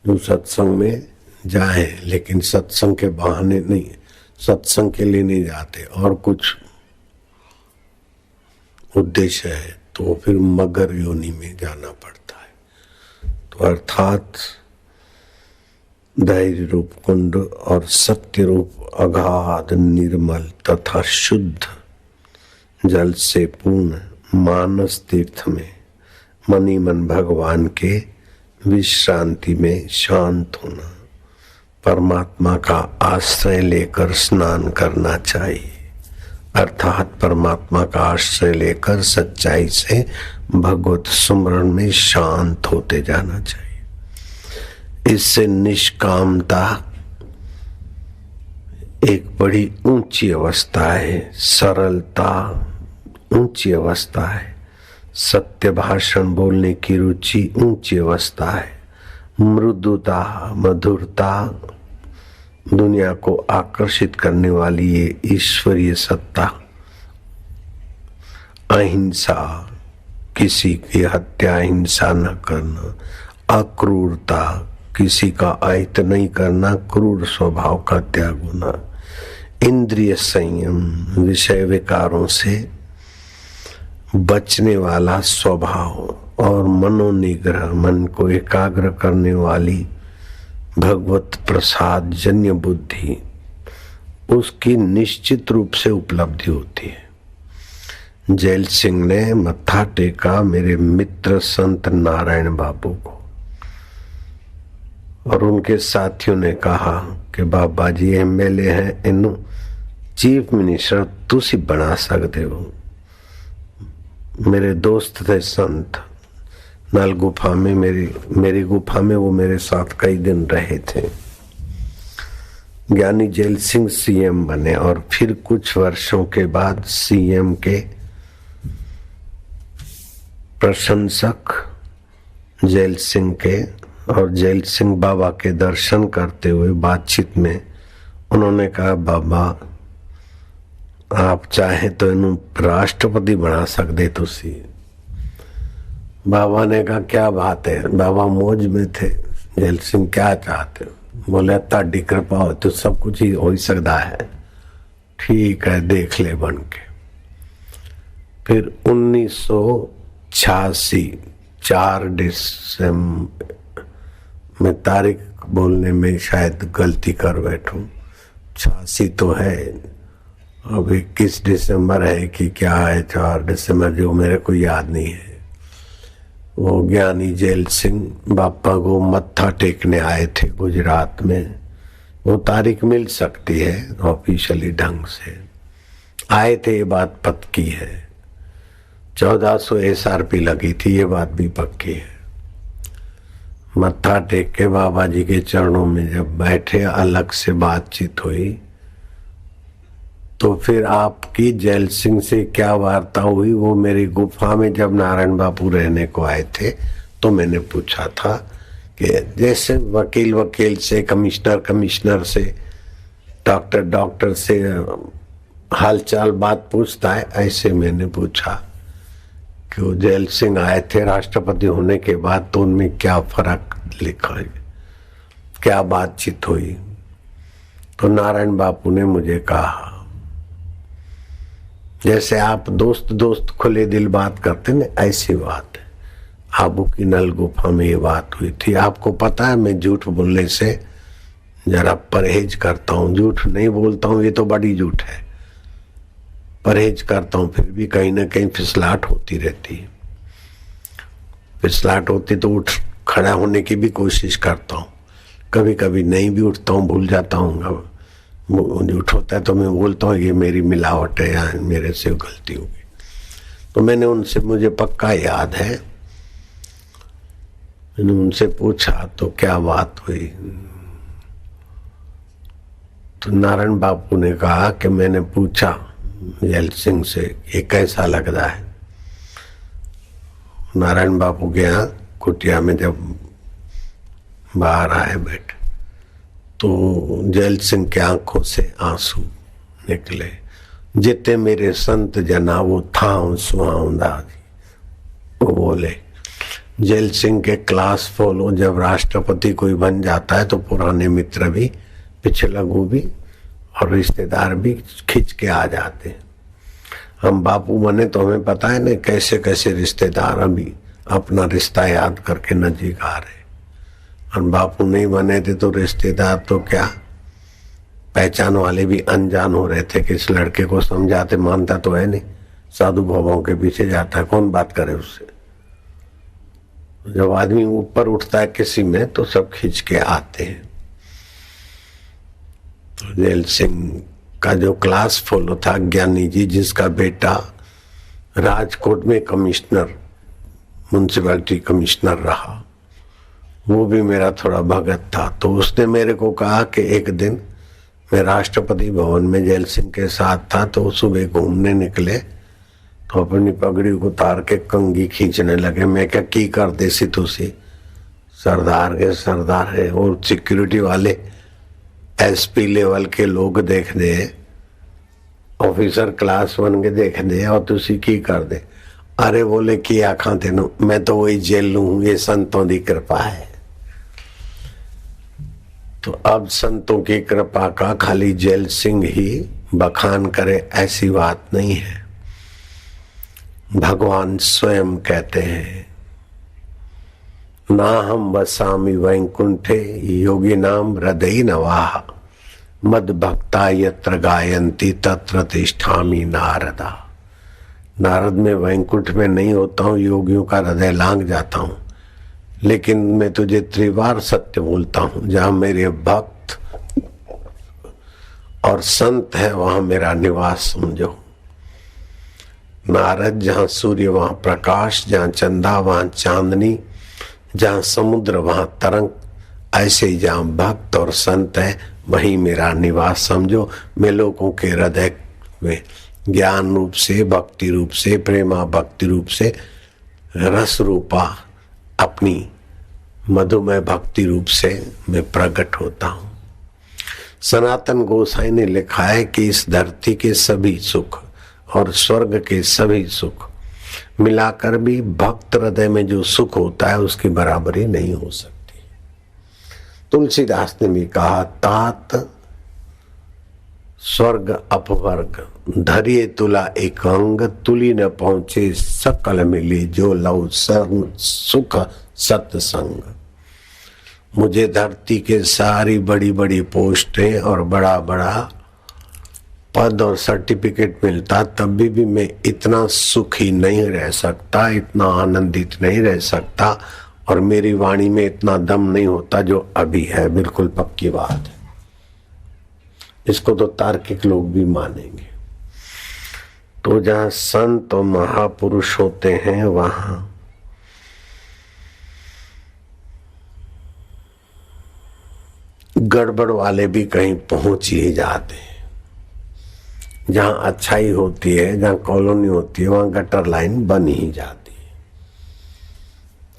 जो सत्संग में जाए लेकिन सत्संग के बहाने नहीं, सत्संग के लिए नहीं जाते और कुछ उद्देश्य है तो फिर मगर योनि में जाना पड़ता है। तो अर्थात धैर्य रूप कुंड और सत्य रूप अगाध निर्मल तथा शुद्ध जल से पूर्ण मानस तीर्थ में मनी मन भगवान के विश्रांति में शांत होना, परमात्मा का आश्रय लेकर स्नान करना चाहिए। अर्थात परमात्मा का आश्रय लेकर सच्चाई से भगवत सुमरण में शांत होते जाना चाहिए। इससे निष्कामता एक बड़ी ऊंची अवस्था है, सरलता ऊंची अवस्था है, सत्य भाषण बोलने की रुचि ऊंची अवस्था है, मृदुता मधुरता दुनिया को आकर्षित करने वाली ये ईश्वरीय सत्ता, अहिंसा, किसी की हत्या हिंसा न करना, अक्रूरता, किसी का अहित नहीं करना, क्रूर स्वभाव का त्याग होना, इंद्रिय संयम, विषय विकारों से बचने वाला स्वभाव और मनोनिग्रह, मन को एकाग्र करने वाली भगवत प्रसाद जन्य बुद्धि, उसकी निश्चित रूप से उपलब्धि होती है। जैल सिंह ने मत्था टेका मेरे मित्र संत नारायण बाबू को और उनके साथियों ने कहा कि बाबा जी एमएलए हैं, इन्हों चीफ मिनिस्टर तुसी बना सकते हो। मेरे दोस्त थे संत, नल गुफा में मेरी गुफा में वो मेरे साथ कई दिन रहे थे। ज्ञानी जैल सिंह सीएम बने और फिर कुछ वर्षों के बाद सीएम के प्रशंसक जैल सिंह के और जैल सिंह बाबा के दर्शन करते हुए बातचीत में उन्होंने कहा, बाबा आप चाहे तो इन्हों राष्ट्रपति बना सकते तुसी। बाबा ने कहा क्या बात है। बाबा मौज में थे। जैल सिंह क्या चाहते हो? बोले ताड़ी कृपा हो तो सब कुछ ही हो सकता है। ठीक है देख ले बन के। फिर 1986 4 दिसंबर, मैं तारीख बोलने में शायद गलती कर बैठूं, 86 तो है, अब 21 दिसंबर है कि क्या है, 4 दिसंबर जो मेरे को याद नहीं है। वो ज्ञानी जैल सिंह बापा को मत्था टेकने आए थे गुजरात में। वो तारीख मिल सकती है ऑफिशियली ढंग से, आए थे, ये बात पक्की है। 1400 SRP लगी थी, ये बात भी पक्की है। मत्था टेक के बाबा जी के चरणों में जब बैठे, अलग से बातचीत हुई, तो फिर आपकी जैल सिंह से क्या वार्ता हुई, वो मेरी गुफा में जब नारायण बापू रहने को आए थे तो मैंने पूछा था कि जैसे वकील से, कमिश्नर से, डॉक्टर से हालचाल बात पूछता है, ऐसे मैंने पूछा कि वो जैल सिंह आए थे राष्ट्रपति होने के बाद, तो उनमें क्या फर्क लिखा है, क्या बातचीत हुई। तो नारायण बापू ने मुझे कहा, जैसे आप दोस्त खुले दिल बात करते ना, ऐसी बात है। आबू की नल गुफा में ये बात हुई थी। आपको पता है मैं झूठ बोलने से जरा परहेज करता हूँ, झूठ नहीं बोलता हूँ, ये तो बड़ी झूठ है, परहेज करता हूँ, फिर भी कहीं ना कहीं फिसलाहट होती रहती है। फिसलाहट होती तो उठ खड़ा होने की भी कोशिश करता हूँ, कभी कभी नहीं भी उठता हूँ, भूल जाता हूँ, झूठ होता है तो मैं बोलता हूँ ये मेरी मिलावट है या मेरे से गलती हो गई। तो मैंने उनसे, मुझे पक्का याद है, मैंने उनसे पूछा तो क्या बात हुई। तो नारायण बापू ने कहा कि मैंने पूछा जैल सिंह से ये कैसा लग रहा है। नारायण बापू के यहाँ कुटिया में जब बाहर आए बैठे तो जैल सिंह के आंखों से आंसू निकले। जिते मेरे संत जना वो थाव सुहावंदा, वो बोले। जैल सिंह के क्लास फॉलो, जब राष्ट्रपति कोई बन जाता है तो पुराने मित्र भी, पिछलगू भी और रिश्तेदार भी खिंच के आ जाते हैं। हम बापू बने तो हमें पता है ना कैसे कैसे रिश्तेदार अभी अपना रिश्ता याद करके नजीक आ रहे, और बापू नहीं बने थे तो रिश्तेदार तो क्या, पहचान वाले भी अनजान हो रहे थे कि इस लड़के को समझाते, मानता तो है नहीं, साधु बाबाओं के पीछे जाता है, कौन बात करे उससे। जब आदमी ऊपर उठता है किसी में तो सब खींच के आते हैं। तो जैल सिंह का जो क्लास फॉलो था ज्ञानी जी, जिसका बेटा राजकोट में कमिश्नर, म्युनिसिपैलिटी कमिश्नर रहा, वो भी मेरा थोड़ा भगत था। तो उसने मेरे को कहा कि एक दिन मैं राष्ट्रपति भवन में जैल सिंह के साथ था, तो सुबह घूमने निकले तो अपनी पगड़ी उतार के कंघी खींचने लगे। मैं क्या की कर देसी तुसी, सरदार के सरदार है, और सिक्योरिटी वाले SP लेवल के लोग देख दे, ऑफिसर क्लास 1 के देख दे, और तुसी की कर दे। अरे बोले की आखा तेन, मैं तो वही जेल हूं, ये संतों की कृपा है। तो अब संतों की कृपा का खाली जैल सिंह ही बखान करे ऐसी बात नहीं है। भगवान स्वयं कहते हैं, ना हम वसामि वैकुंठे योगी नाम हृदय नवाह, मद भक्ता यत्र गायंती तत्र तिष्ठामि नारदा। नारद में वैकुंठ में नहीं होता हूँ, योगियों का हृदय लांग जाता हूँ, लेकिन मैं तुझे त्रिवार सत्य बोलता हूँ, जहाँ मेरे भक्त और संत है वहां मेरा निवास समझो। नारद जहाँ सूर्य वहां प्रकाश, जहाँ चंदा वहां चांदनी, जहाँ समुद्र वहां तरंग, ऐसे ही जहाँ भक्त और संत है वहीं मेरा निवास समझो। मैं लोगों के हृदय में ज्ञान रूप से, भक्ति रूप से, प्रेमा भक्ति रूप से, रस रूपा अपनी मधुमय भक्ति रूप से मैं प्रकट होता हूँ। सनातन गोसाई ने लिखा है कि इस धरती के सभी सुख और स्वर्ग के सभी सुख मिलाकर भी भक्त हृदय में जो सुख होता है उसकी बराबरी नहीं हो सकती। तुलसीदास ने भी कहा, तात स्वर्ग अपवर्ग धरिए तुला एक अंग, तुली न पहुंचे सकल मिली, जो लव सुख सत्संग। मुझे धरती के सारी बड़ी बड़ी पोस्टें और बड़ा बड़ा पद और सर्टिफिकेट मिलता, तभी भी मैं इतना सुखी नहीं रह सकता, इतना आनंदित नहीं रह सकता, और मेरी वाणी में इतना दम नहीं होता जो अभी है। बिल्कुल पक्की बात है, इसको तो तार्किक लोग भी मानेंगे। तो जहाँ संत और महापुरुष होते हैं वहां गड़बड़ वाले भी कहीं पहुंच ही जाते हैं। जहां अच्छाई होती है, जहां कॉलोनी होती है, वहां गटर लाइन बन ही जाती है।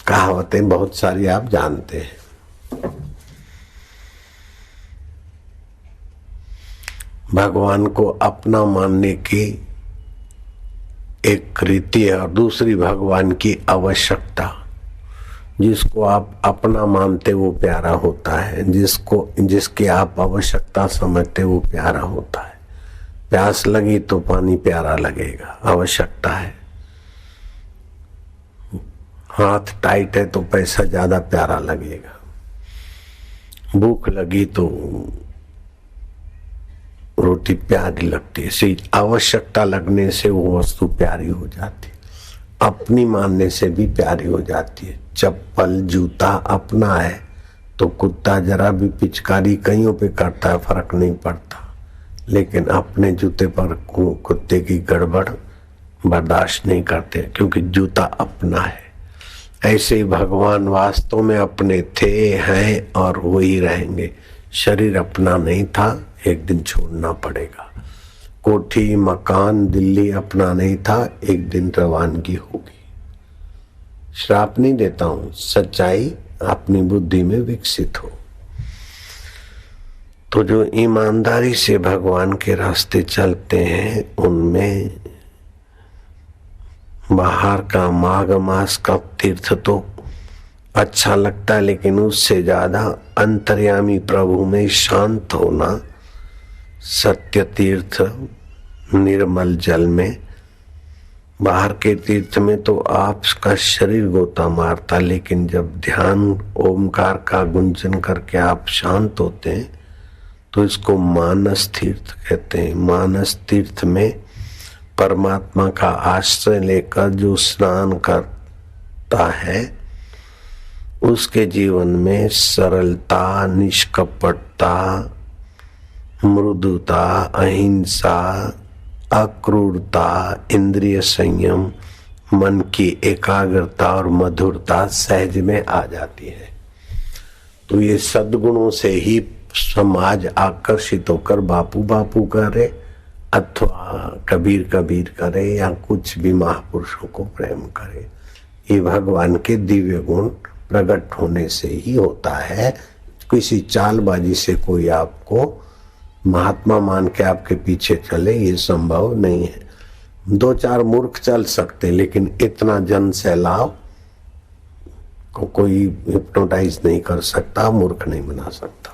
कहावतें बहुत सारी आप जानते हैं। भगवान को अपना मानने की एक रीति है और दूसरी भगवान की आवश्यकता। जिसको आप अपना मानते वो प्यारा होता है, जिसकी आप आवश्यकता समझते वो प्यारा होता है। प्यास लगी तो पानी प्यारा लगेगा, आवश्यकता है। हाथ टाइट है तो पैसा ज्यादा प्यारा लगेगा। भूख लगी तो रोटी प्यारी लगती है। इसी आवश्यकता लगने से वो वस्तु प्यारी हो जाती है, अपनी मानने से भी प्यारी हो जाती है। चप्पल जूता अपना है तो कुत्ता जरा भी पिचकारी कईयों पे करता है, फर्क नहीं पड़ता, लेकिन अपने जूते पर कुत्ते की गड़बड़ बर्दाश्त नहीं करते, क्योंकि जूता अपना है। ऐसे ही भगवान वास्तव में अपने थे, हैं और वही रहेंगे। शरीर अपना नहीं था, एक दिन छोड़ना पड़ेगा। कोठी मकान दिल्ली अपना नहीं था, एक दिन रवानगी होगी। श्राप नहीं देता हूं, सच्चाई अपनी बुद्धि में विकसित हो। तो जो ईमानदारी से भगवान के रास्ते चलते हैं उनमें बाहर का माघ मास का तीर्थ तो अच्छा लगता है, लेकिन उससे ज्यादा अंतर्यामी प्रभु में शांत होना, सत्य तीर्थ निर्मल जल में। बाहर के तीर्थ में तो आपका शरीर गोता मारता, लेकिन जब ध्यान ओमकार का गुंजन करके आप शांत होते हैं तो इसको मानस तीर्थ कहते हैं। मानस तीर्थ में परमात्मा का आश्रय लेकर जो स्नान करता है उसके जीवन में सरलता, निष्कपटता, मृदुता, अहिंसा, अक्रूरता, इंद्रिय संयम, मन की एकाग्रता और मधुरता सहज में आ जाती है। तो ये सद्गुणों से ही समाज आकर्षित होकर बापू बापू करे अथवा कबीर कबीर करे या कुछ भी महापुरुषों को प्रेम करे। ये भगवान के दिव्य गुण प्रकट होने से ही होता है। किसी चालबाजी से कोई आपको महात्मा मान के आपके पीछे चले, ये संभव नहीं है। दो चार मूर्ख चल सकते, लेकिन इतना जन सैलाब को कोई हिप्नोटाइज नहीं कर सकता, मूर्ख नहीं बना सकता।